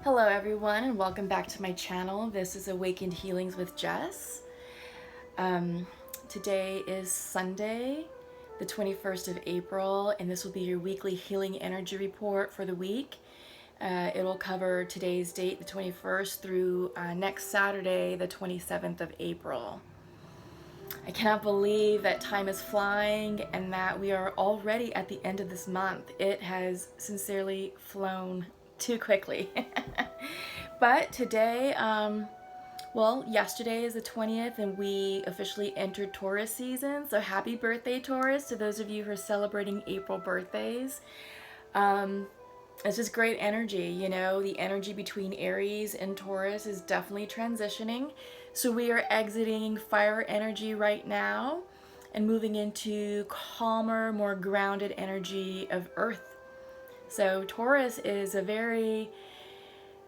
Hello everyone and welcome back to my channel. This is Awakened Healings with Jess. Today is Sunday, the 21st of April, and this will be your weekly healing energy report for the week. It will cover today's date, the 21st, through next Saturday, the 27th of April. I cannot believe that time is flying and that we are already at the end of this month. It has sincerely flown too quickly. But today, yesterday is the 20th and we officially entered Taurus season. So happy birthday, Taurus, to those of you who are celebrating April birthdays. It's just great energy, you know, the energy between Aries and Taurus is definitely transitioning. So we are exiting fire energy right now and moving into calmer, more grounded energy of Earth. So Taurus is a very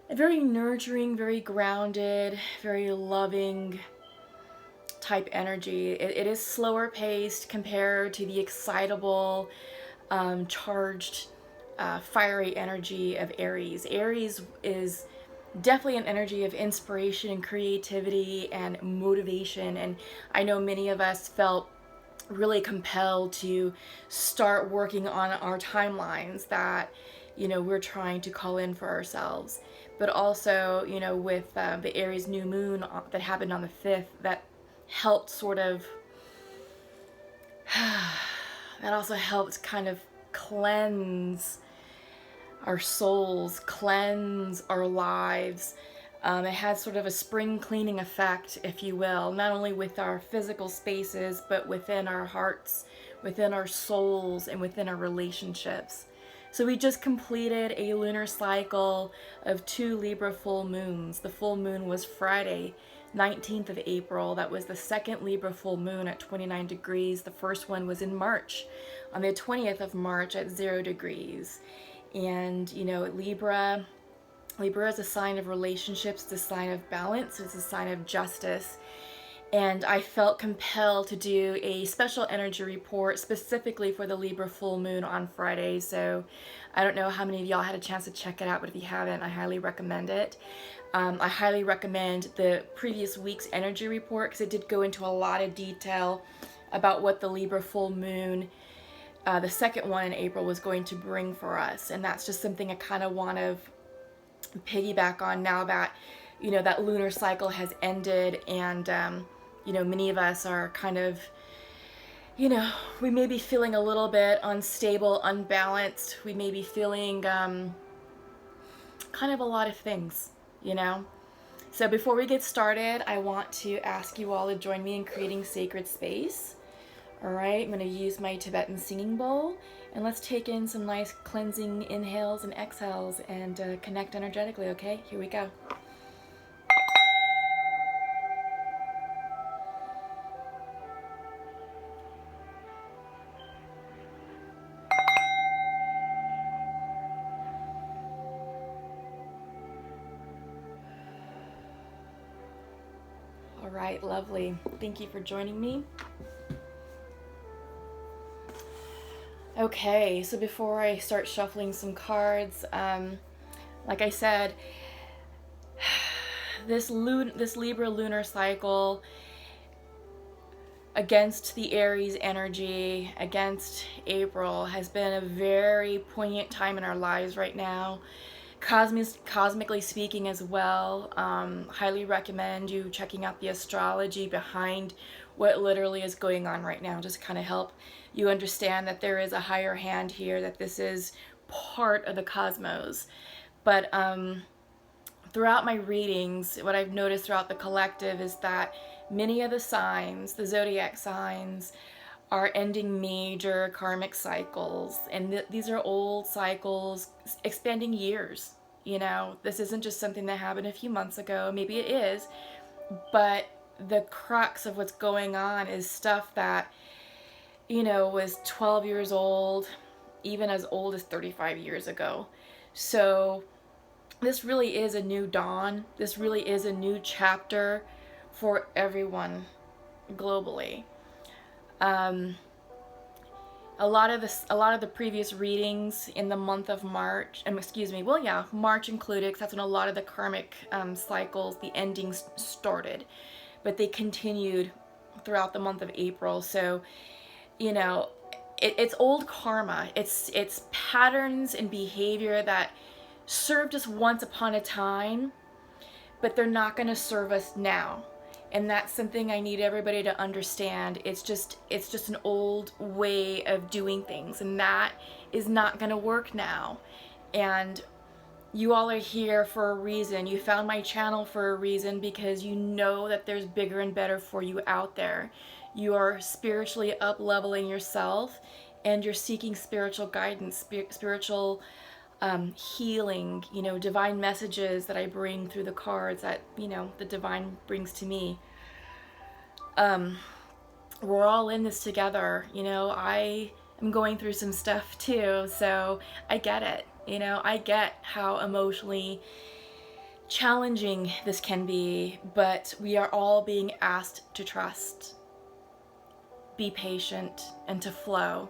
nurturing, very grounded, very loving type energy. It is slower paced compared to the excitable, charged, fiery energy of Aries. Aries is definitely an energy of inspiration and creativity and motivation. And I know many of us felt really compelled to start working on our timelines that, you know, we're trying to call in for ourselves. But also, you know, with the Aries New Moon that happened on the 5th, that helped sort of, that also helped kind of cleanse our souls, cleanse our lives. It has sort of a spring cleaning effect, if you will, not only with our physical spaces, but within our hearts, within our souls, and within our relationships. So we just completed a lunar cycle of 2 Libra full moons. The full moon was Friday, 19th of April. That was the second Libra full moon at 29 degrees. The first one was in March, on the 20th of March at 0 degrees. And, you know, Libra is a sign of relationships, it's a sign of balance, it's a sign of justice. And I felt compelled to do a special energy report specifically for the Libra full moon on Friday. So I don't know how many of y'all had a chance to check it out, but if you haven't, I highly recommend it. I highly recommend the previous week's energy report because it did go into a lot of detail about what the Libra full moon, the second one in April, was going to bring for us. And that's just something I kind of want to piggyback on now that, you know, that lunar cycle has ended and, you know, many of us are kind of, you know, we may be feeling a little bit unstable, unbalanced. We may be feeling kind of a lot of things, you know. So before we get started, I want to ask you all to join me in creating sacred space. All right, I'm going to use my Tibetan singing bowl, and let's take in some nice cleansing inhales and exhales and connect energetically, okay? Here we go. All right, lovely. Thank you for joining me. Okay, so before I start shuffling some cards, like I said, this Libra lunar cycle against the Aries energy, against April, has been a very poignant time in our lives right now. Cosmically speaking as well. Highly recommend you checking out the astrology behind what literally is going on right now, just kind of help you understand that there is a higher hand here, that this is part of the cosmos. But throughout my readings, what I've noticed throughout the collective is that many of the signs, the zodiac signs, are ending major karmic cycles. And these are old cycles, expanding years. You know, this isn't just something that happened a few months ago. Maybe it is, but the crux of what's going on is stuff that, you know, was 12 years old, even as old as 35 years ago. So this really is a new dawn. This really is a new chapter for everyone globally. a lot of the previous readings in the month of March, excuse me, well, yeah, March included, 'cause that's when a lot of the karmic cycles, the endings started, but they continued throughout the month of April. So, you know, it's old karma. It's patterns and behavior that served us once upon a time, but they're not going to serve us now. And that's something I need everybody to understand. It's just an old way of doing things, and that is not going to work now. And you all are here for a reason. You found my channel for a reason, because you know that there's bigger and better for you out there. You are spiritually up-leveling yourself, and you're seeking spiritual guidance, spiritual healing, you know, divine messages that I bring through the cards that, you know, the divine brings to me. We're all in this together. You know, I am going through some stuff too, so I get it. You know, I get how emotionally challenging this can be, but we are all being asked to trust, be patient, and to flow,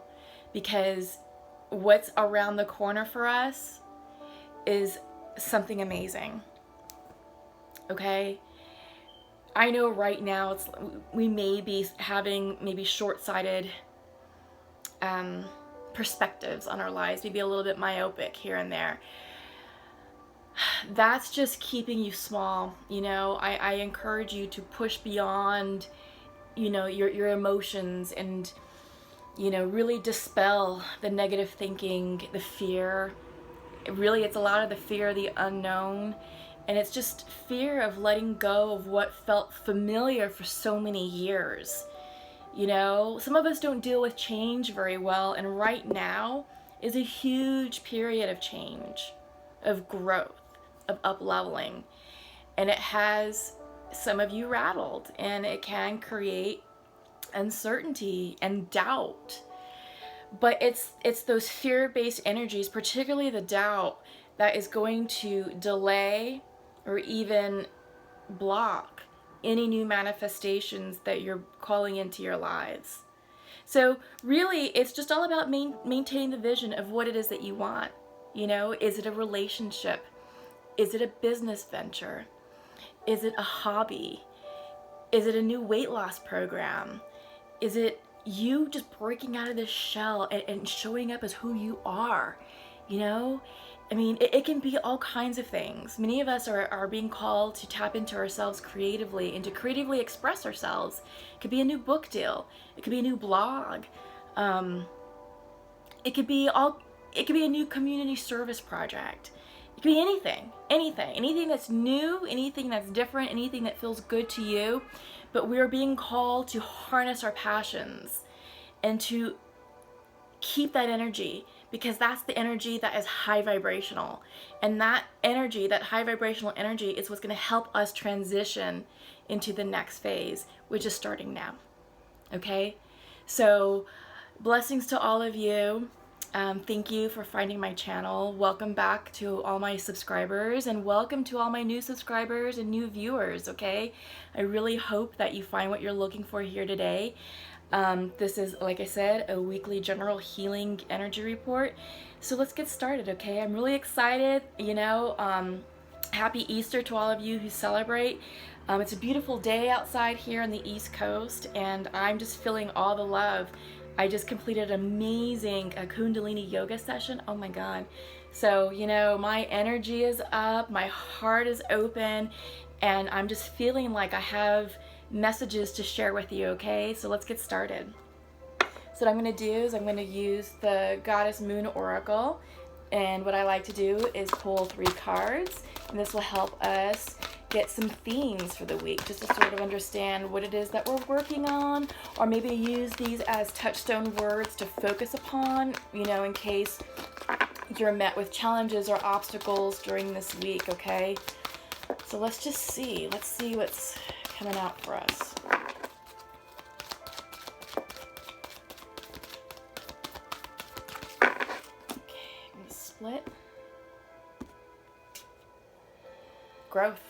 because what's around the corner for us is something amazing. Okay? I know right now we may be having maybe short-sighted perspectives on our lives, maybe a little bit myopic here and there. That's just keeping you small. You know, I encourage you to push beyond, you know, your emotions, and, you know, really dispel the negative thinking, the fear. Really, it's a lot of the fear of the unknown, and it's just fear of letting go of what felt familiar for so many years. You know, some of us don't deal with change very well, and right now is a huge period of change, of growth, of up-leveling, and it has some of you rattled, and it can create uncertainty and doubt. But it's those fear-based energies, particularly the doubt, that is going to delay or even block any new manifestations that you're calling into your lives. So really, it's just all about maintaining the vision of what it is that you want. You know, is it a relationship? Is it a business venture? Is it a hobby? Is it a new weight loss program? Is it you just breaking out of this shell and showing up as who you are? You know, I mean, it can be all kinds of things. Many of us are being called to tap into ourselves creatively and to creatively express ourselves. It could be a new book deal. It could be a new blog. It could be a new community service project. It could be anything that's new, anything that's different, anything that feels good to you. But we are being called to harness our passions and to keep that energy, because that's the energy that is high vibrational. And that energy, that high vibrational energy, is what's going to help us transition into the next phase, which is starting now. Okay? So, blessings to all of you. Thank you for finding my channel. Welcome back to all my subscribers, and welcome to all my new subscribers and new viewers, okay? I really hope that you find what you're looking for here today. This is, like I said, a weekly general healing energy report. So let's get started, okay? I'm really excited, you know. Happy Easter to all of you who celebrate. It's a beautiful day outside here on the East Coast, and I'm just feeling all the love. I just completed an amazing Kundalini yoga session. Oh my God. So, you know, my energy is up, my heart is open, and I'm just feeling like I have messages to share with you, okay? So let's get started. So what I'm going to do is I'm going to use the Goddess Moon Oracle, and what I like to do is pull 3 cards, and this will help us get some themes for the week, just to sort of understand what it is that we're working on, or maybe use these as touchstone words to focus upon, you know, in case you're met with challenges or obstacles during this week, okay? So let's just see. Let's see what's coming out for us. Okay, I'm gonna split. Growth.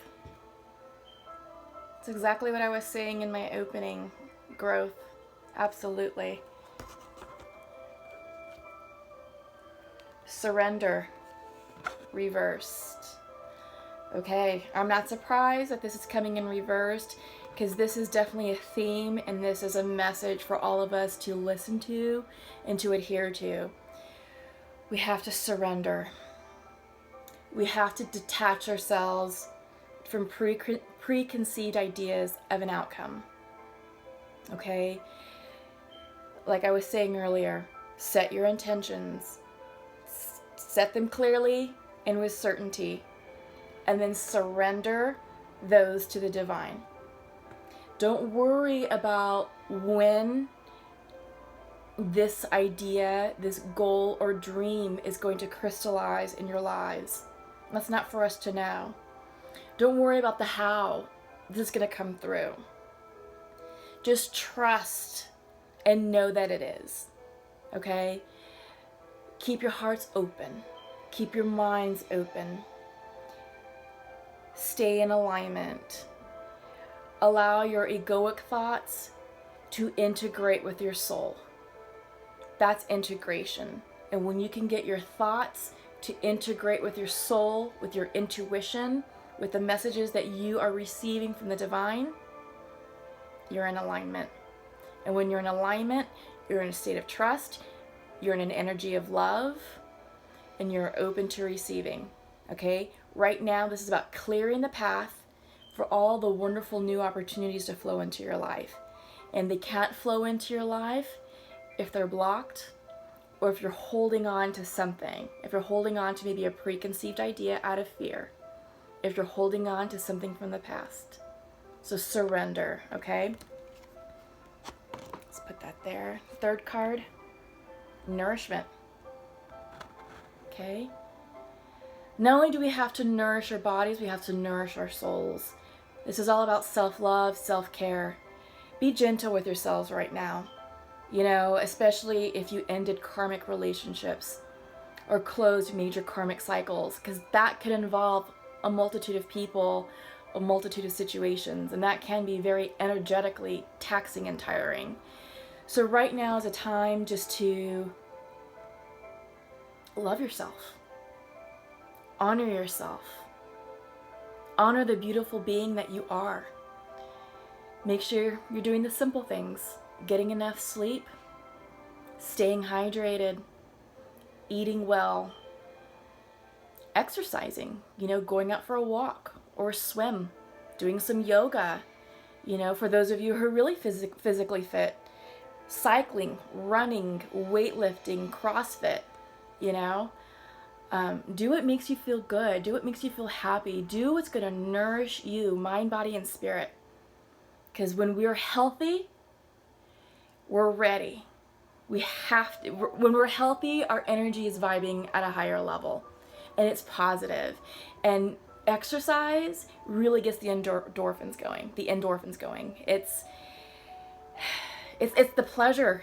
It's exactly what I was saying in my opening. Growth. Absolutely. Surrender, reversed. Okay, I'm not surprised that this is coming in reversed, because this is definitely a theme, and this is a message for all of us to listen to and to adhere to. We have to surrender. We have to detach ourselves from preconceived ideas of an outcome. Okay? Like I was saying earlier, set your intentions. Set them clearly and with certainty. And then surrender those to the divine. Don't worry about when this idea, this goal or dream is going to crystallize in your lives. That's not for us to know. Don't worry about the how this is going to come through. Just trust and know that it is. Okay? Keep your hearts open. Keep your minds open. Stay in alignment. Allow your egoic thoughts to integrate with your soul. That's integration. And when you can get your thoughts to integrate with your soul, with your intuition, with the messages that you are receiving from the divine, you're in alignment. And when you're in alignment, you're in a state of trust, you're in an energy of love, and you're open to receiving. Okay? Right now, this is about clearing the path for all the wonderful new opportunities to flow into your life. And they can't flow into your life if they're blocked, or if you're holding on to something. If you're holding on to maybe a preconceived idea out of fear. If you're holding on to something from the past. So surrender, okay? Let's put that there. Third card, nourishment. Okay? Not only do we have to nourish our bodies, we have to nourish our souls. This is all about self-love, self-care. Be gentle with yourselves right now. You know, especially if you ended karmic relationships or closed major karmic cycles, because that could involve a multitude of people, a multitude of situations, and that can be very energetically taxing and tiring. So right now is a time just to love yourself. Honor yourself. Honor the beautiful being that you are. Make sure you're doing the simple things. Getting enough sleep, staying hydrated, eating well, exercising, you know, going out for a walk or a swim, doing some yoga, you know, for those of you who are really physically fit, cycling, running, weightlifting, CrossFit, you know. Do what makes you feel good. Do what makes you feel happy. Do what's going to nourish you, mind, body, and spirit. Because when we're healthy, we're ready. We have to, when we're healthy, our energy is vibing at a higher level. And it's positive. And exercise really gets the endorphins going. It's the pleasure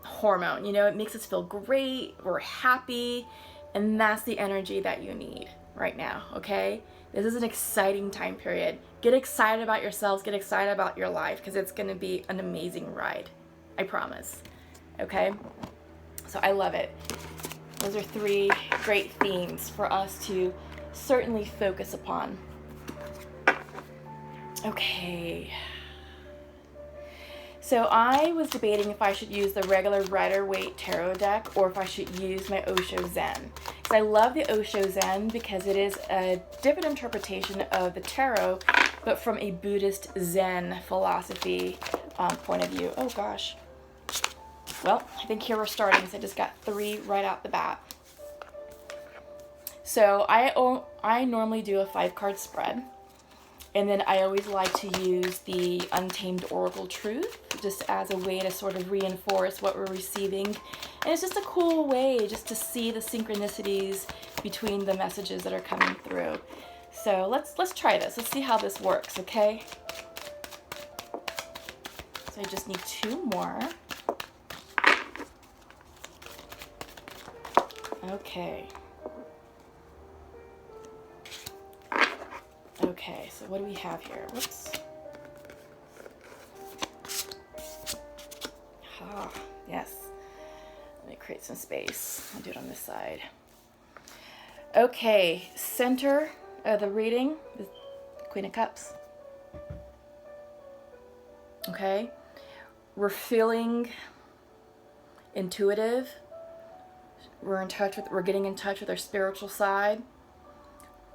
hormone. You know, it makes us feel great. We're happy. And that's the energy that you need right now, okay? This is an exciting time period. Get excited about yourselves. Get excited about your life, because it's going to be an amazing ride. I promise. Okay? So I love it. Those are 3 great themes for us to certainly focus upon. Okay. So I was debating if I should use the regular Rider-Waite Tarot deck or if I should use my Osho Zen. So I love the Osho Zen because it is a different interpretation of the tarot, but from a Buddhist Zen philosophy point of view. Oh gosh. Well, I think here we're starting, so I just got 3 right out the bat. So I normally do a 5-card spread. And then I always like to use the Untamed Oracle Truth just as a way to sort of reinforce what we're receiving. And it's just a cool way just to see the synchronicities between the messages that are coming through. So let's try this. Let's see how this works, okay? So I just need 2 more. Okay. Okay, so what do we have here? Whoops. Ah, yes. Let me create some space. I'll do it on this side. Okay, center of the reading, the Queen of Cups. Okay, we're feeling intuitive. We're getting in touch with our spiritual side.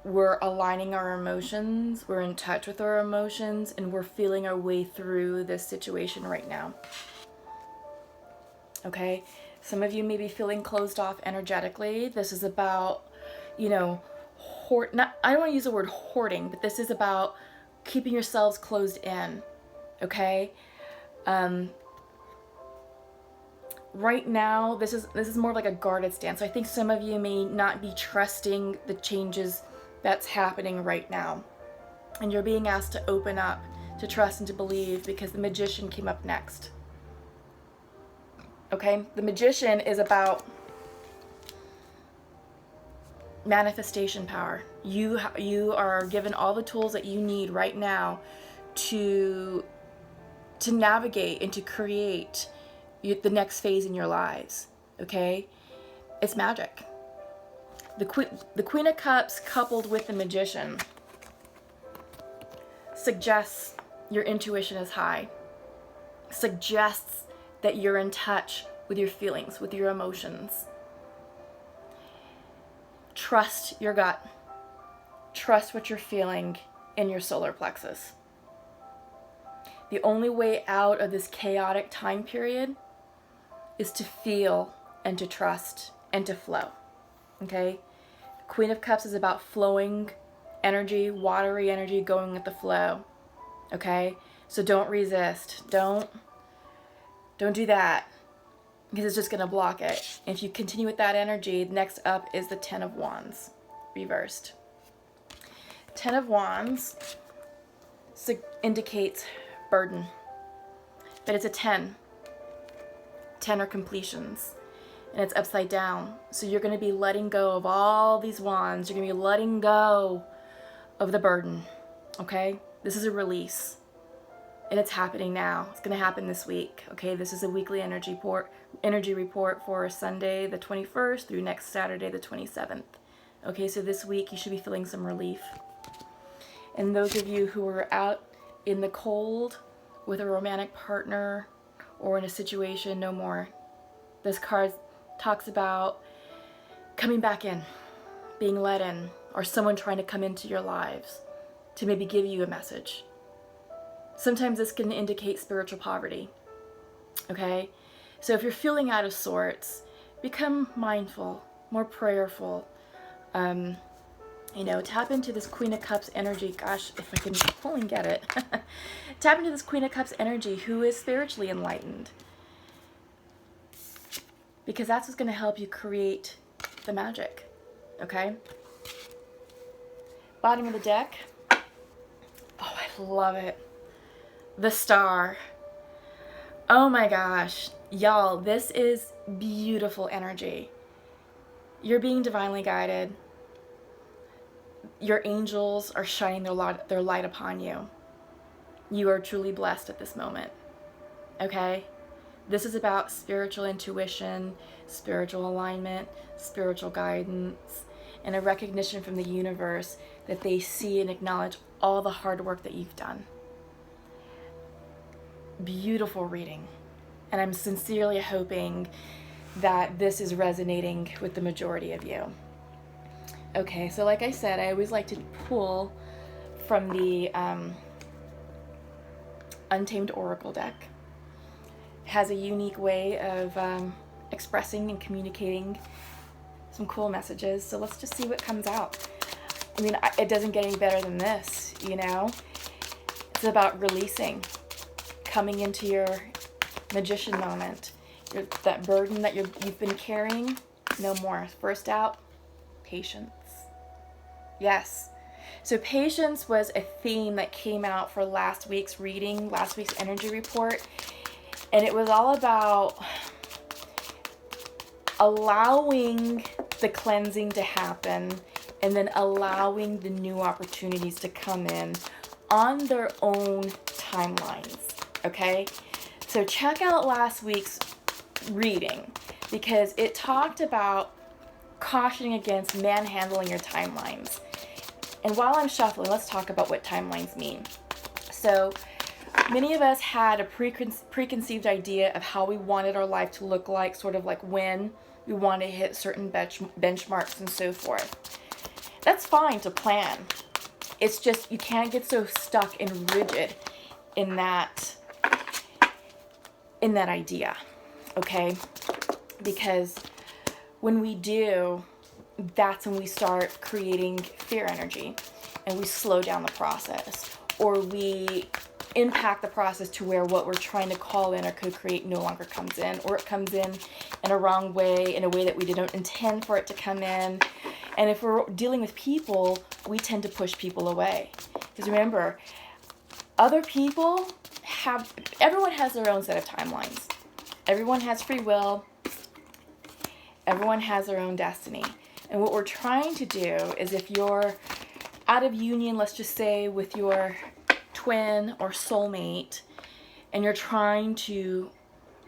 We're aligning our emotions. We're in touch with our emotions, and we're feeling our way through this situation right now. Okay, some of you may be feeling closed off energetically. This is about, you know, I don't want to use the word hoarding, but this is about keeping yourselves closed in. Okay, right now this is more like a guarded stance. So I think some of you may not be trusting the changes that's happening right now, and you're being asked to open up, to trust, and to believe, because the Magician came up next. Okay, the Magician is about manifestation power. You are given all the tools that you need right now to navigate and to create the next phase in your lives. Okay, it's magic. The Queen of Cups coupled with the Magician suggests your intuition is high, suggests that you're in touch with your feelings, with your emotions. Trust your gut. Trust what you're feeling in your solar plexus. The only way out of this chaotic time period is to feel and to trust and to flow. Okay? Queen of Cups is about flowing energy, watery energy, going with the flow. Okay? So don't resist. Don't do that, because it's just going to block it. And if you continue with that energy, next up is the Ten of Wands, reversed. Ten of Wands indicates burden, but it's a 10. 10 are completions, and it's upside down. So you're going to be letting go of all these wands. You're going to be letting go of the burden. Okay? This is a release, and it's happening now. It's going to happen this week. Okay? This is a weekly energy report for Sunday the 21st through next Saturday the 27th. Okay, so this week you should be feeling some relief. And those of you who are out in the cold with a romantic partner or in a situation, no more. This card talks about coming back in, being let in, or someone trying to come into your lives to maybe give you a message. Sometimes this can indicate spiritual poverty. Okay? So if you're feeling out of sorts, become mindful, more prayerful. Tap into this Queen of Cups energy. Gosh, if I can only get it. Tap into this Queen of Cups energy who is spiritually enlightened. Because that's what's going to help you create the magic. Okay? Bottom of the deck. Oh, I love it. The Star. Oh my gosh. Y'all, this is beautiful energy. You're being divinely guided. Your angels are shining their light upon you. You are truly blessed at this moment. Okay? This is about spiritual intuition, spiritual alignment, spiritual guidance, and a recognition from the universe that they see and acknowledge all the hard work that you've done. Beautiful reading. And I'm sincerely hoping that this is resonating with the majority of you. Okay, so like I said, I always like to pull from the Untamed Oracle deck. It has a unique way of expressing and communicating some cool messages. So let's just see what comes out. I mean, it doesn't get any better than this, you know? It's about releasing, coming into your magician moment. That burden that you've been carrying, no more. First out, patience. Yes. So patience was a theme that came out for last week's reading, last week's energy report. And it was all about allowing the cleansing to happen and then allowing the new opportunities to come in on their own timelines. Okay? So check out last week's reading. because it talked about cautioning against manhandling your timelines. And while I'm shuffling, let's talk about what timelines mean. So many of us had a preconceived idea of how we wanted our life to look like, sort of like when we want to hit certain benchmarks and so forth. That's fine to plan. It's just you can't get so stuck and rigid in that idea, okay? Because when we do, that's when we start creating fear energy, and we slow down the process, or we impact the process to where what we're trying to call in or co-create no longer comes in, or it comes in a wrong way, in a way that we didn't intend for it to come in. And if we're dealing with people, we tend to push people away. Because remember, other people everyone has their own set of timelines. Everyone has free will. Everyone has their own destiny. And what we're trying to do is, if you're out of union, let's just say with your twin or soulmate, and you're trying to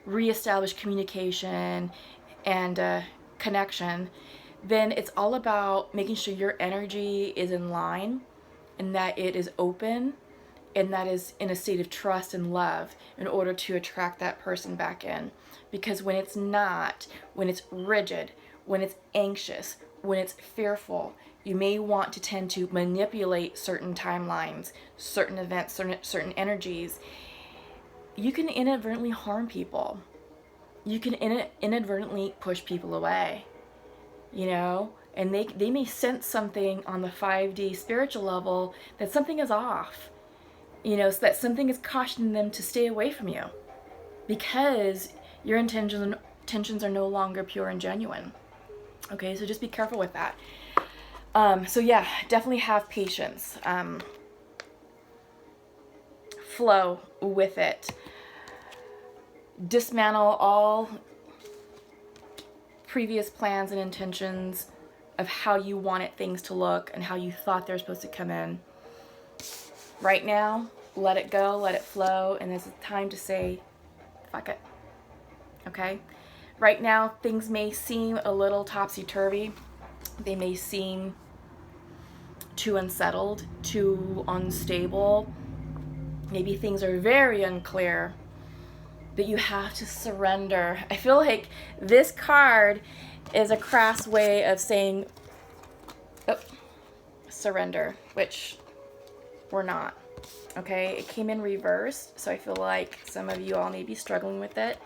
reestablish communication and connection, then it's all about making sure your energy is in line, and that it is open, and that is in a state of trust and love, in order to attract that person back in. Because when it's not, when it's rigid, when it's anxious, when it's fearful, you may want to tend to manipulate certain timelines, certain events, certain energies. You can inadvertently harm people. You can inadvertently push people away, you know? And they may sense something on the 5D spiritual level, that something is off, you know, so that something is cautioning them to stay away from you, because your intentions are no longer pure and genuine. Okay, so just be careful with that. So yeah, definitely have patience. Flow with it. Dismantle all previous plans and intentions of how you wanted things to look and how you thought they were supposed to come in. Right now, let it go, let it flow, and it's time to say, fuck it. Okay? Right now, things may seem a little topsy-turvy. They may seem too unsettled, too unstable. Maybe things are very unclear, but you have to surrender. I feel like this card is a crass way of saying, oh, surrender, which we're not. Okay, it came in reversed, so I feel like some of you all may be struggling with it.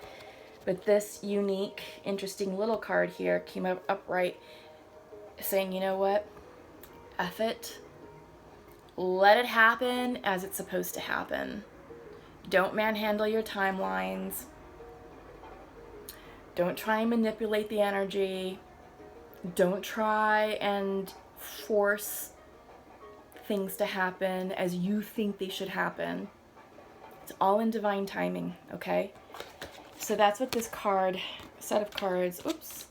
But this unique, interesting little card here came up upright, saying, you know what? F it. Let it happen as it's supposed to happen. Don't manhandle your timelines. Don't try and manipulate the energy. Don't try and force things to happen as you think they should happen. It's all in divine timing, okay? So that's what this set of cards, oops,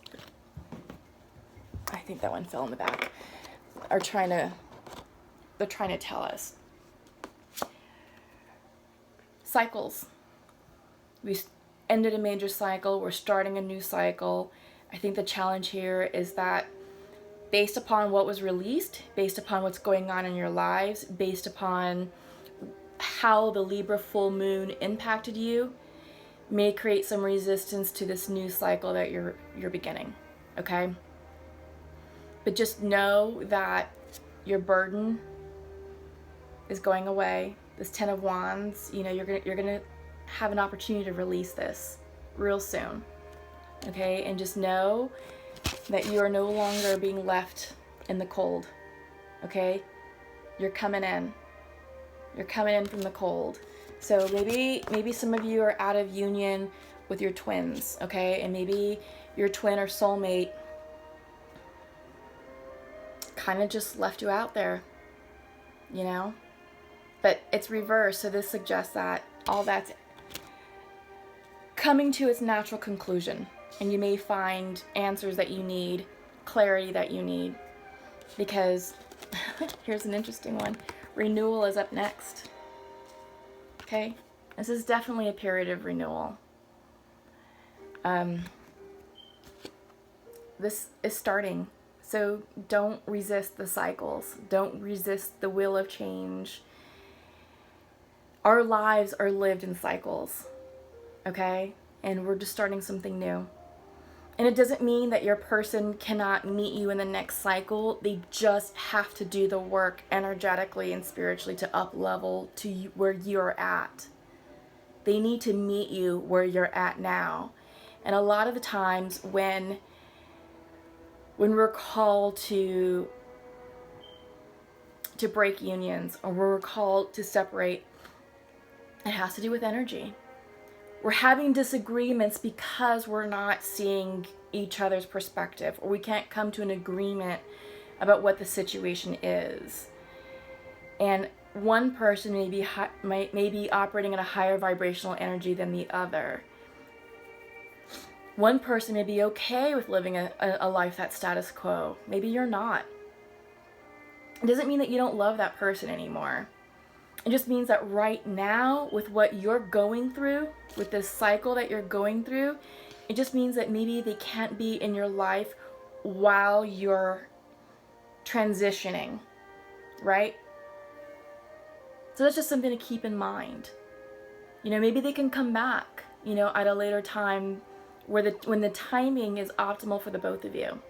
I think that one fell in the back, they're trying to tell us. Cycles. We ended a major cycle, we're starting a new cycle. I think the challenge here is that based upon what was released, based upon what's going on in your lives, based upon how the Libra Full Moon impacted you, may create some resistance to this new cycle that you're beginning, okay? But just know that your burden is going away. This 10 of Wands, you know, you're gonna have an opportunity to release this real soon, okay? And just know that you are no longer being left in the cold, okay? You're coming in. You're coming in from the cold. So maybe some of you are out of union with your twins, okay? And maybe your twin or soulmate kind of just left you out there, you know? But it's reversed, so this suggests that all that's coming to its natural conclusion. And you may find answers that you need, clarity that you need. Because, here's an interesting one. Renewal is up next. Okay? This is definitely a period of renewal. this is starting. So don't resist the cycles. Don't resist the wheel of change. Our lives are lived in cycles, okay? And we're just starting something new. And it doesn't mean that your person cannot meet you in the next cycle. They just have to do the work energetically and spiritually to up level to where you're at. They need to meet you where you're at now. And a lot of the times when we're called to break unions, or we're called to separate, it has to do with energy. We're having disagreements because we're not seeing each other's perspective, or we can't come to an agreement about what the situation is. And one person may be operating at a higher vibrational energy than the other. One person may be okay with living a life that's status quo. Maybe you're not. It doesn't mean that you don't love that person anymore. It just means that right now, with what you're going through, with this cycle that you're going through, it just means that maybe they can't be in your life while you're transitioning, right? So that's just something to keep in mind. You know, maybe they can come back, you know, at a later time when the timing is optimal for the both of you.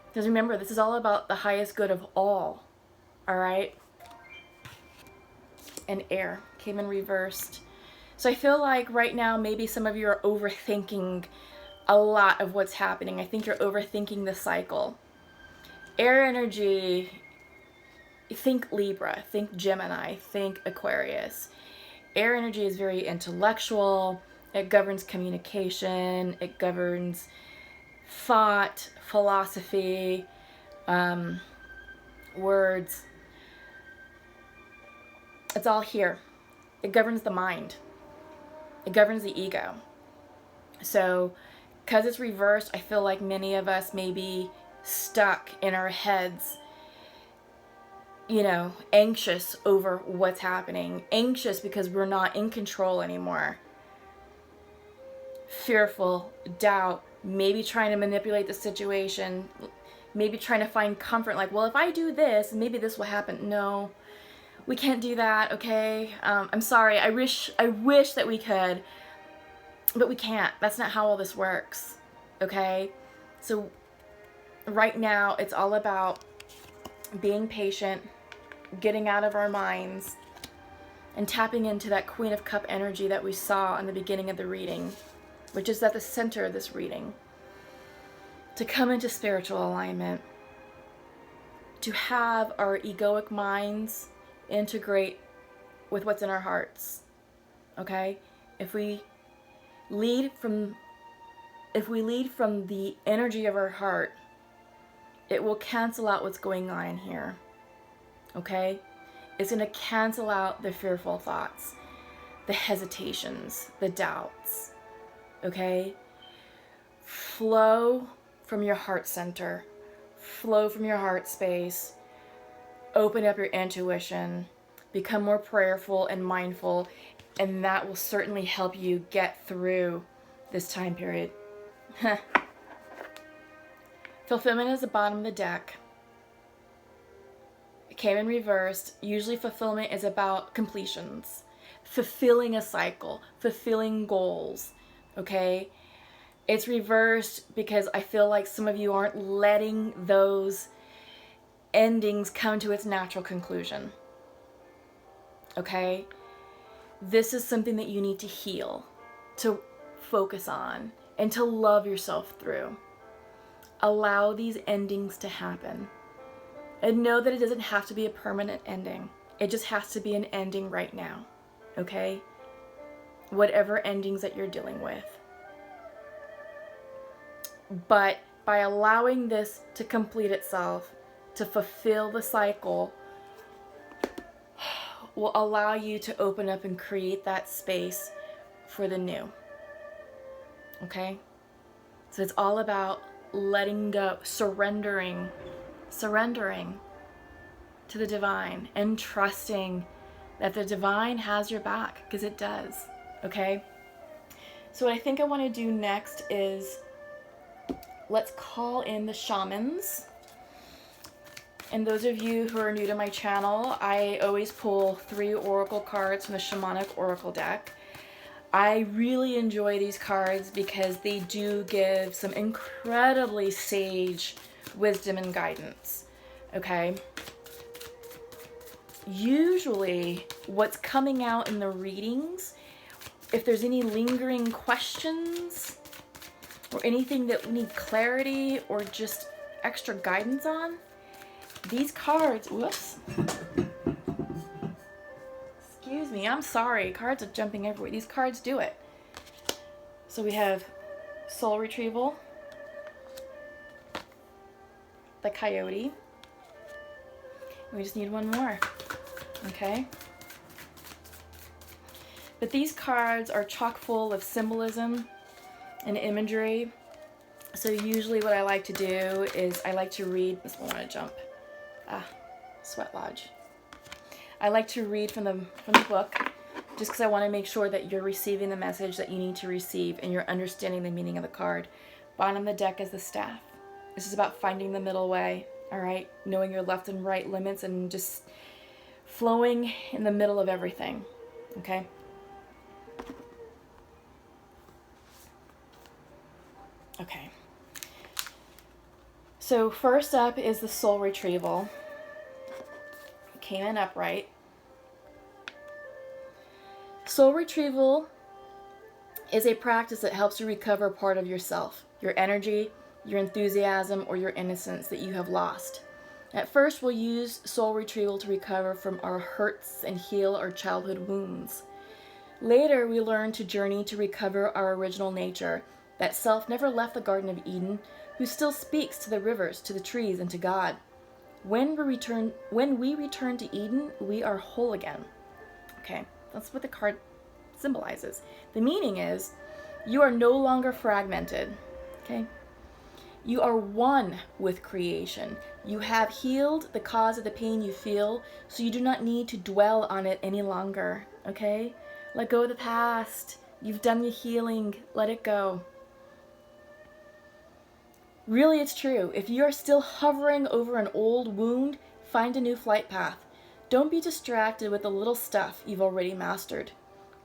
Because remember, this is all about the highest good of all right? And air came in reversed. So I feel like right now maybe some of you are overthinking a lot of what's happening. I think you're overthinking the cycle. Air energy, think Libra, think Gemini, think Aquarius. Air energy is very intellectual. It governs communication. It governs thought, philosophy, words. It's all here. It governs the mind. It governs the ego. So, because it's reversed, I feel like many of us may be stuck in our heads, you know, anxious over what's happening. Anxious because we're not in control anymore. Fearful, doubt, maybe trying to manipulate the situation, maybe trying to find comfort, like, well, if I do this, maybe this will happen. No, we can't do that, okay? I'm sorry, I wish that we could, but we can't. That's not how all this works, okay? So right now, it's all about being patient, getting out of our minds, and tapping into that Queen of Cup energy that we saw in the beginning of the reading, which is at the center of this reading. To come into spiritual alignment, to have our egoic minds integrate with what's in our hearts, okay? If we lead from the energy of our heart, it will cancel out what's going on in here, okay? It's going to cancel out the fearful thoughts, the hesitations, the doubts, okay? Flow from your heart center, flow from your heart space, open up your intuition, become more prayerful and mindful, and that will certainly help you get through this time period. Fulfillment is the bottom of the deck. It came in reversed. Usually fulfillment is about completions, fulfilling a cycle, fulfilling goals, okay? It's reversed because I feel like some of you aren't letting those endings come to its natural conclusion, okay? This is something that you need to heal, to focus on, and to love yourself through. Allow these endings to happen. And know that it doesn't have to be a permanent ending. It just has to be an ending right now, okay? Whatever endings that you're dealing with. But by allowing this to complete itself, to fulfill the cycle, will allow you to open up and create that space for the new. Okay? So it's all about letting go, surrendering to the divine, and trusting that the divine has your back, because it does. Okay? So what I think I want to do next is let's call in the shamans. And those of you who are new to my channel, I always pull 3 oracle cards from the shamanic oracle deck. I really enjoy these cards because they do give some incredibly sage wisdom and guidance. Okay? Usually, what's coming out in the readings, if there's any lingering questions or anything that we need clarity or just extra guidance on, these cards, whoops, excuse me, I'm sorry, cards are jumping everywhere. These cards do it. So we have soul retrieval, the coyote, we just need one more, okay? But these cards are chock full of symbolism and imagery. So usually what I like to do is I like to read, this one I want to jump, Sweat Lodge. I like to read from the book just because I want to make sure that you're receiving the message that you need to receive and you're understanding the meaning of the card. Bottom of the deck is the staff. This is about finding the middle way, all right? Knowing your left and right limits and just flowing in the middle of everything, okay? Okay. So first up is the soul retrieval. Came in upright. Soul retrieval is a practice that helps you recover part of yourself, your energy, your enthusiasm, or your innocence that you have lost. At first, we'll use soul retrieval to recover from our hurts and heal our childhood wounds. Later, we learn to journey to recover our original nature, that self never left the Garden of Eden, who still speaks to the rivers, to the trees, and to God. When we return to Eden, we are whole again. Okay, that's what the card symbolizes. The meaning is, you are no longer fragmented. Okay, you are one with creation. You have healed the cause of the pain you feel, so you do not need to dwell on it any longer. Okay, let go of the past. You've done your healing. Let it go. Really, it's true. If you are still hovering over an old wound, find a new flight path. Don't be distracted with the little stuff you've already mastered.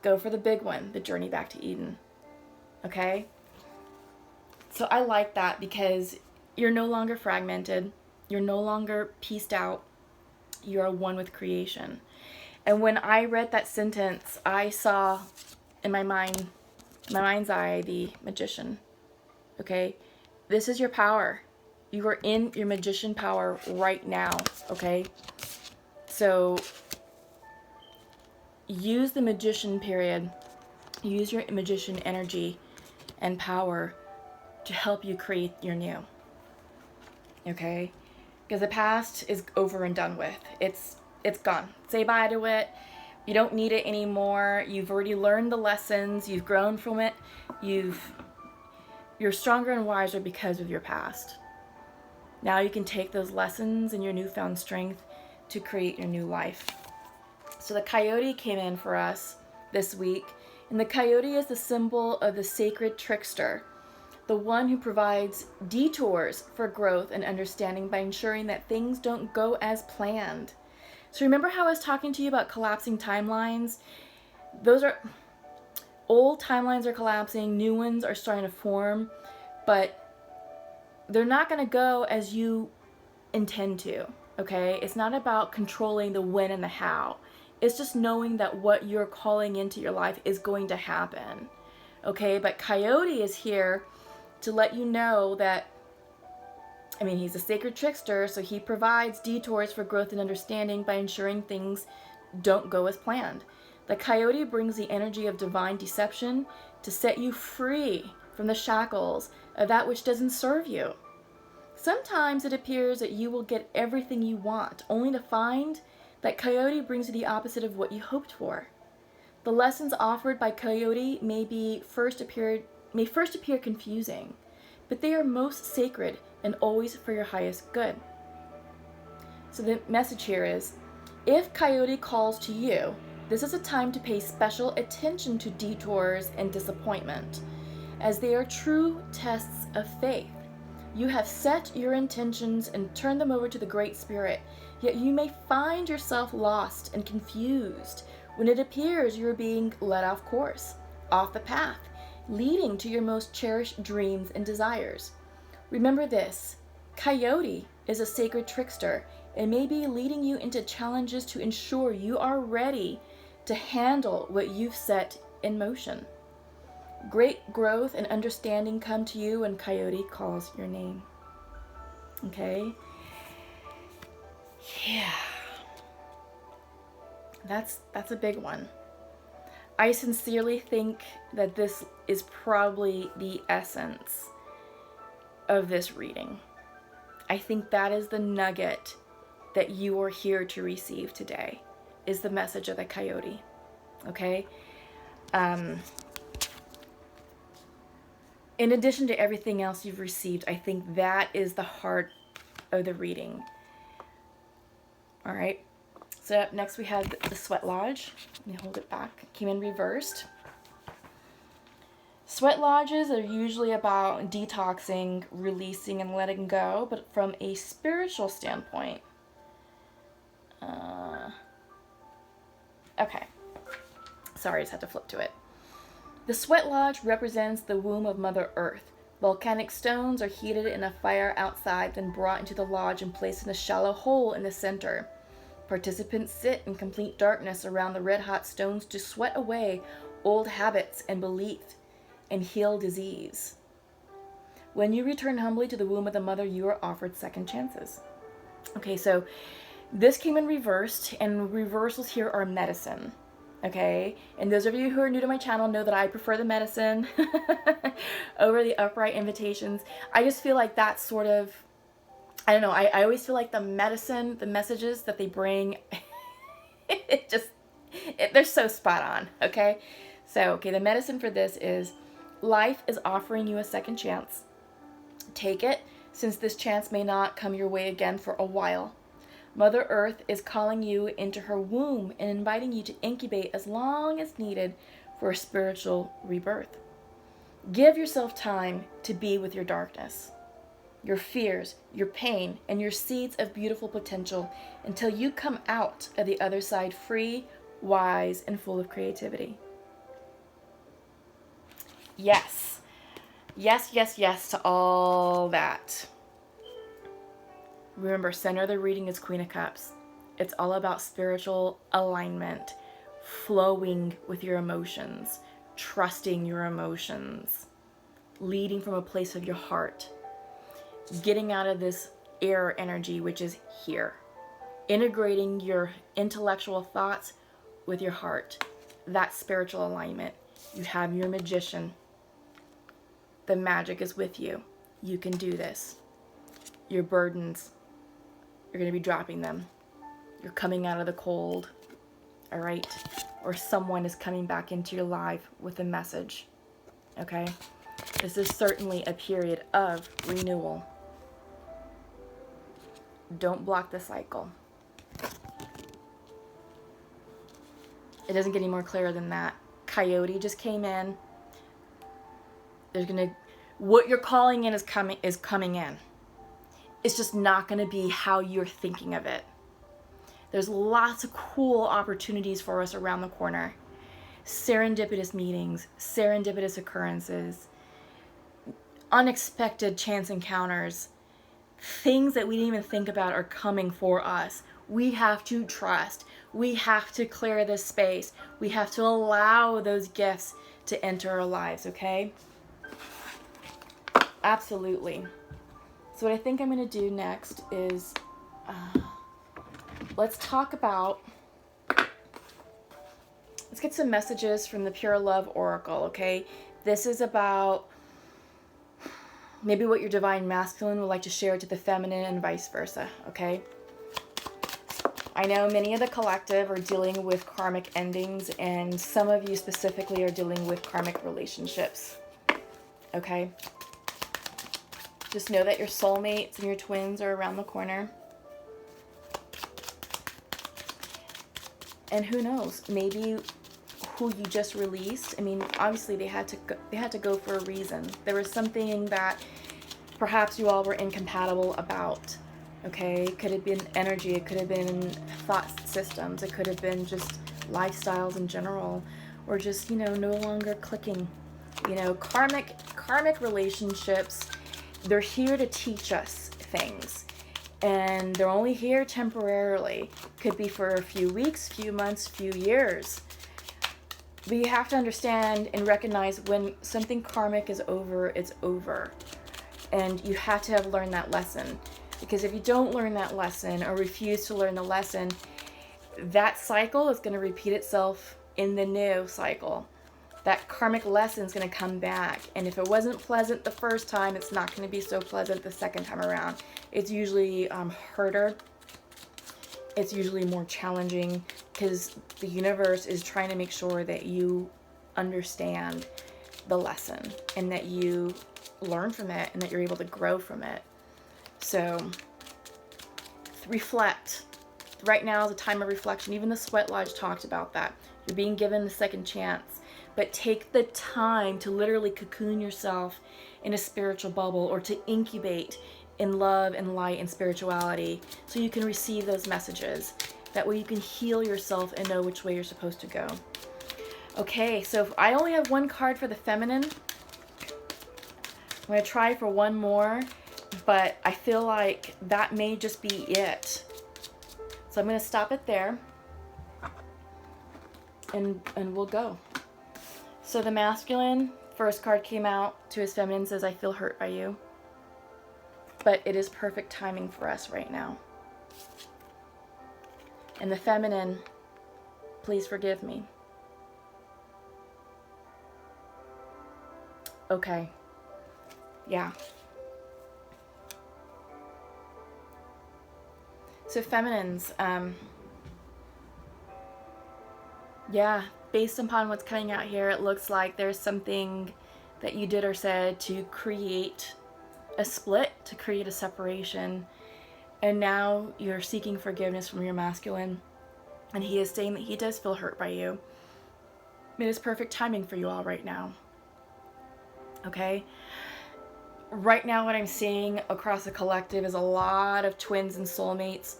Go for the big one, the journey back to Eden. Okay? So I like that because you're no longer fragmented. You're no longer pieced out. You are one with creation. And when I read that sentence, I saw in my mind's eye, the magician. Okay? This is your power. You are in your magician power right now, okay? So use the magician period. Use your magician energy and power to help you create your new, okay? Because the past is over and done with. It's gone. Say bye to it. You don't need it anymore. You've already learned the lessons. You've grown from it. You're stronger and wiser because of your past. Now you can take those lessons and your newfound strength to create your new life. So the coyote came in for us this week, and the coyote is the symbol of the sacred trickster, the one who provides detours for growth and understanding by ensuring that things don't go as planned. So remember how I was talking to you about collapsing timelines? Those are... Old timelines are collapsing, new ones are starting to form, but they're not going to go as you intend to, okay? It's not about controlling the when and the how. It's just knowing that what you're calling into your life is going to happen, okay? But Coyote is here to let you know that, I mean, he's a sacred trickster, so he provides detours for growth and understanding by ensuring things don't go as planned. The coyote brings the energy of divine deception to set you free from the shackles of that which doesn't serve you. Sometimes it appears that you will get everything you want, only to find that coyote brings you the opposite of what you hoped for. The lessons offered by coyote may first appear confusing, but they are most sacred and always for your highest good. So the message here is, if coyote calls to you, this is a time to pay special attention to detours and disappointment, as they are true tests of faith. You have set your intentions and turned them over to the Great Spirit, yet you may find yourself lost and confused when it appears you are being led off course, off the path, leading to your most cherished dreams and desires. Remember this: Coyote is a sacred trickster and may be leading you into challenges to ensure you are ready to handle what you've set in motion. Great growth and understanding come to you when Coyote calls your name. Okay? Yeah. That's a big one. I sincerely think that this is probably the essence of this reading. I think that is the nugget that you are here to receive today, is the message of the Coyote. Okay? In addition to everything else you've received, I think that is the heart of the reading. All right. So up next we have the Sweat Lodge. Let me hold it back. Came in reversed. Sweat lodges are usually about detoxing, releasing, and letting go, but from a spiritual standpoint. Okay. Sorry, I just had to flip to it. The Sweat Lodge represents the womb of Mother Earth. Volcanic stones are heated in a fire outside, then brought into the lodge and placed in a shallow hole in the center. Participants sit in complete darkness around the red-hot stones to sweat away old habits and beliefs and heal disease. When you return humbly to the womb of the mother, you are offered second chances. Okay, so this came in reversed, and reversals here are medicine. Okay, and those of you who are new to my channel know that I prefer the medicine over the upright invitations. I just feel like that's sort of, I don't know, I always feel like the medicine, the messages that they bring, they're so spot on, okay? So, okay, the medicine for this is, life is offering you a second chance. Take it, since this chance may not come your way again for a while. Mother Earth is calling you into her womb and inviting you to incubate as long as needed for a spiritual rebirth. Give yourself time to be with your darkness, your fears, your pain, and your seeds of beautiful potential until you come out of the other side free, wise, and full of creativity. Yes. Yes, yes, yes to all that. Remember, center of the reading is Queen of Cups. It's all about spiritual alignment, flowing with your emotions, trusting your emotions, leading from a place of your heart, getting out of this air energy, which is here, integrating your intellectual thoughts with your heart. That's spiritual alignment. You have your magician. The magic is with you. You can do this. Your burdens, you're going to be dropping them. You're coming out of the cold, all right? Or someone is coming back into your life with a message, okay? This is certainly a period of renewal. Don't block the cycle. It doesn't get any more clear than that. Coyote just came in. What you're calling in is coming in. It's just not going to be how you're thinking of it. There's lots of cool opportunities for us around the corner. Serendipitous meetings, serendipitous occurrences, unexpected chance encounters, things that we didn't even think about are coming for us. We have to trust. We have to clear this space. We have to allow those gifts to enter our lives, okay? Absolutely. So what I think I'm going to do next is, let's get some messages from the Pure Love Oracle, okay? This is about maybe what your divine masculine would like to share to the feminine and vice versa, okay? I know many of the collective are dealing with karmic endings, and some of you specifically are dealing with karmic relationships, okay? Just know that your soulmates and your twins are around the corner. And who knows, maybe who you just released, I mean, obviously they had to go for a reason. There was something that perhaps you all were incompatible about. Okay, it could have been energy, it could have been thought systems, it could have been just lifestyles in general, or just, you know, no longer clicking. You know, karmic relationships, they're here to teach us things, and they're only here temporarily. Could be for a few weeks, few months, few years. But you have to understand and recognize when something karmic is over, it's over. And you have to have learned that lesson. Because if you don't learn that lesson or refuse to learn the lesson, that cycle is going to repeat itself in the new cycle. That karmic lesson is going to come back. And if it wasn't pleasant the first time, it's not going to be so pleasant the second time around. It's usually harder. It's usually more challenging because the universe is trying to make sure that you understand the lesson and that you learn from it and that you're able to grow from it. So reflect. Right now is a time of reflection. Even the Sweat Lodge talked about that. You're being given the second chance. But take the time to literally cocoon yourself in a spiritual bubble, or to incubate in love and light and spirituality, so you can receive those messages. That way you can heal yourself and know which way you're supposed to go. Okay, so if I only have one card for the feminine. I'm going to try for one more, but I feel like that may just be it. So I'm going to stop it there, and we'll go. So the masculine, first card came out to his feminine, says, I feel hurt by you. But it is perfect timing for us right now. And the feminine, please forgive me. Okay. Yeah. So feminines, yeah, based upon what's coming out here, it looks like there's something that you did or said to create a split, to create a separation, and now you're seeking forgiveness from your masculine, and he is saying that he does feel hurt by you. It is perfect timing for you all right now. Okay? Right now what I'm seeing across the collective is a lot of twins and soulmates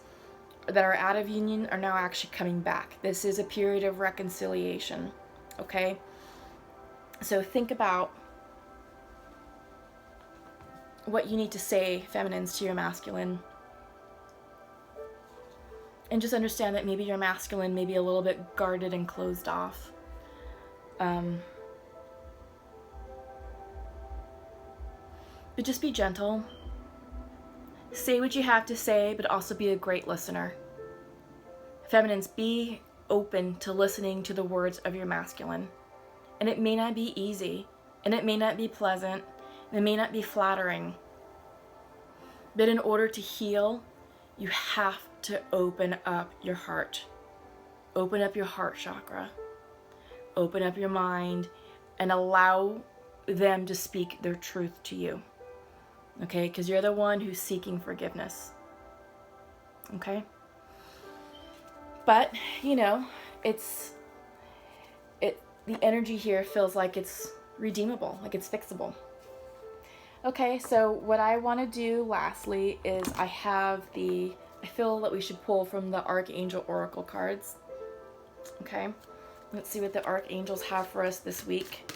that are out of union are now actually coming back. This is a period of reconciliation. Okay? So think about what you need to say, feminines, to your masculine. And just understand that maybe your masculine may be a little bit guarded and closed off. But just be gentle. Say what you have to say, but also be a great listener. Feminines, be open to listening to the words of your masculine. And it may not be easy, and it may not be pleasant, and it may not be flattering. But in order to heal, you have to open up your heart. Open up your heart chakra. Open up your mind and allow them to speak their truth to you. Okay? Because you're the one who's seeking forgiveness. Okay? But, you know, the energy here feels like it's redeemable, like it's fixable. Okay, so what I want to do lastly is I feel that we should pull from the Archangel Oracle cards. Okay, let's see what the Archangels have for us this week.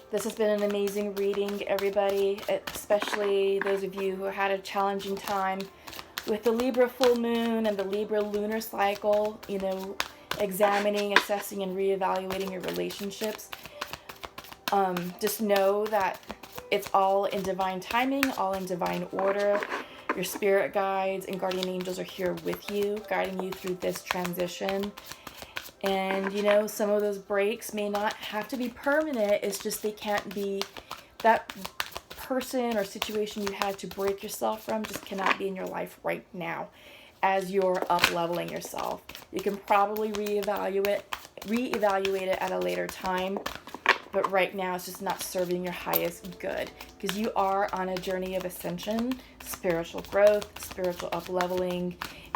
This has been an amazing reading, everybody, especially those of you who had a challenging time with the Libra Full Moon and the Libra lunar cycle, you know, examining, assessing, and reevaluating your relationships. Just know that it's all in divine timing, all in divine order. Your spirit guides and guardian angels are here with you, guiding you through this transition. And, you know, some of those breaks may not have to be permanent. It's just they can't be, that person or situation you had to break yourself from just cannot be in your life right now as you're up-leveling yourself. You can probably reevaluate it at a later time, but right now it's just not serving your highest good, because you are on a journey of ascension, spiritual growth, spiritual up-leveling,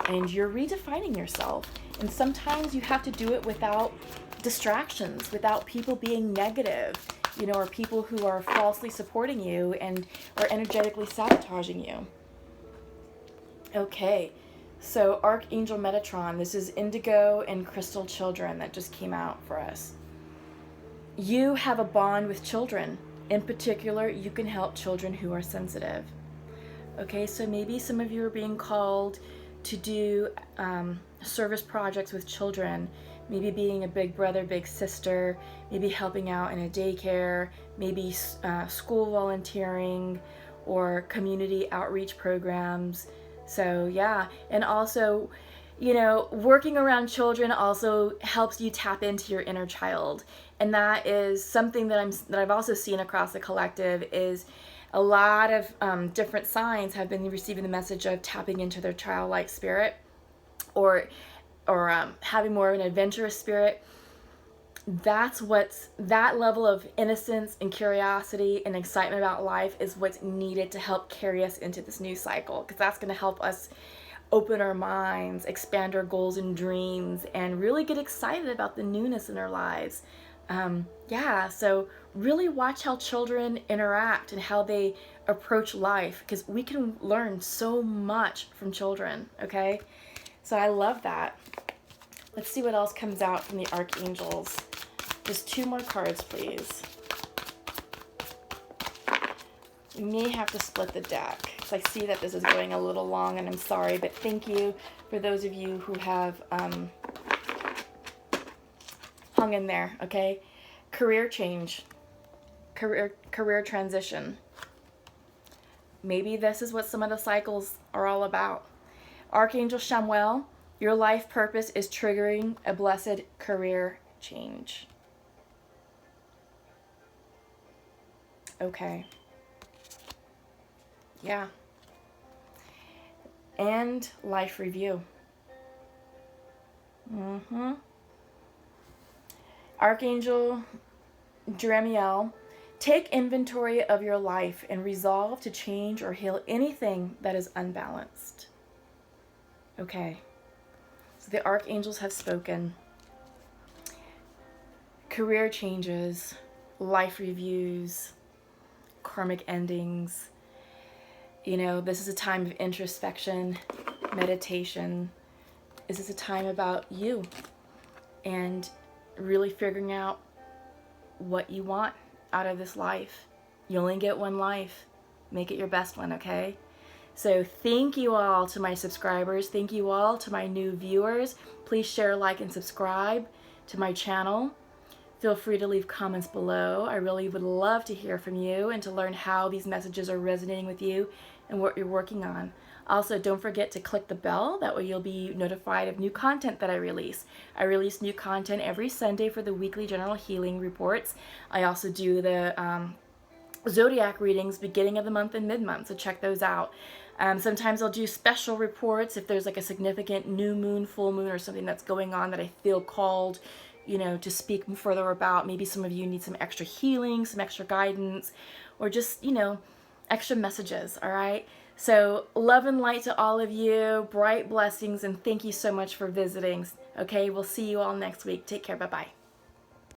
and you're redefining yourself. And sometimes you have to do it without distractions, without people being negative, you know, or people who are falsely supporting you and are energetically sabotaging you. Okay, so Archangel Metatron, this is Indigo and Crystal Children that just came out for us. You have a bond with children. In particular, you can help children who are sensitive. Okay, so maybe some of you are being called to do service projects with children, maybe being a big brother, big sister, maybe helping out in a daycare, maybe school volunteering or community outreach programs. So yeah, and also, you know, working around children also helps you tap into your inner child. And that is something that I've also seen across the collective, is a lot of different signs have been receiving the message of tapping into their childlike spirit, or having more of an adventurous spirit. That level of innocence and curiosity and excitement about life is what's needed to help carry us into this new cycle, because that's going to help us open our minds, expand our goals and dreams, and really get excited about the newness in our lives. Yeah, so really watch how children interact and how they approach life, because we can learn so much from children, okay? So I love that. Let's see what else comes out from the archangels. Just 2 more cards, please. We may have to split the deck, because I see that this is going a little long, and I'm sorry, but thank you for those of you who have hung in there, okay? Career change, career transition. Maybe this is what some of the cycles are all about. Archangel Chamuel, your life purpose is triggering a blessed career change. Okay. Yeah. And life review. Archangel Jeremiel, take inventory of your life and resolve to change or heal anything that is unbalanced. Okay. So the archangels have spoken. Career changes, life reviews, karmic endings. You know, this is a time of introspection, meditation. This is a time about you and really figuring out what you want out of this life. You only get one life. Make it your best one, okay? So thank you all to my subscribers. Thank you all to my new viewers. Please share, like, and subscribe to my channel. Feel free to leave comments below. I really would love to hear from you and to learn how these messages are resonating with you and what you're working on. Also, don't forget to click the bell. That way you'll be notified of new content that I release. I release new content every Sunday for the weekly general healing reports. I also do the zodiac readings beginning of the month and mid-month, so check those out. Sometimes I'll do special reports if there's like a significant new moon, full moon, or something that's going on that I feel called, you know, to speak further about. Maybe some of you need some extra healing, some extra guidance, or just, you know, extra messages, all right? So love and light to all of you, bright blessings, and thank you so much for visiting. Okay, we'll see you all next week. Take care, bye-bye.